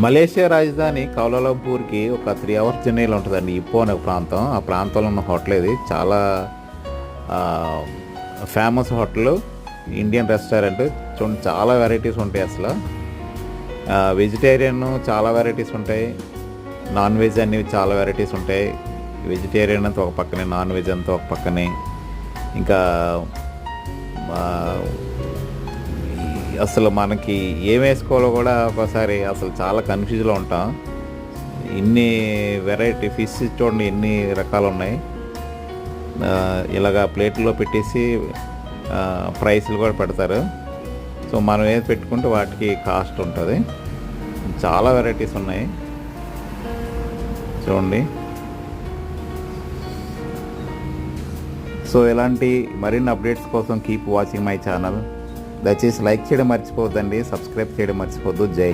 Malaysia రాజధాని కౌలాలంపూర్కి ఒక 3 hours జర్నీలో ఉంటుందండి. ఇప్పో అనే ప్రాంతం. ఆ ప్రాంతంలో ఉన్న హోటల్ ఇది. చాలా ఫేమస్ హోటల్, ఇండియన్ రెస్టారెంట్. చూడండి, చాలా వెరైటీస్ ఉంటాయి అసలు. వెజిటేరియన్ చాలా వెరైటీస్ ఉంటాయి, నాన్ వెజ్ అన్ని చాలా వెరైటీస్ ఉంటాయి. వెజిటేరియన్ అంతా ఒక పక్కనే, నాన్ వెజ్ అంతా ఒక పక్కనే. ఇంకా అసలు మనకి ఏం వేసుకోవాలో కూడా ఒకసారి అసలు చాలా కన్ఫ్యూజ్లో ఉంటాం. ఇన్ని వెరైటీ ఫిష్ చూడండి, ఎన్ని రకాలు ఉన్నాయి. ఇలాగా ప్లేట్లో పెట్టేసి ప్రైస్లు కూడా పెడతారు. సో మనం ఏది పెట్టుకుంటే వాటికి కాస్ట్ ఉంటుంది. చాలా వెరైటీస్ ఉన్నాయి చూడండి. సో ఇలాంటి మరిన్ని అప్డేట్స్ కోసం కీప్ వాచింగ్ మై ఛానల్. దయచేసి లైక్ చేయడం మర్చిపోవద్దండి, సబ్స్క్రైబ్ చేయడం మర్చిపోవద్దు. జై హింద్.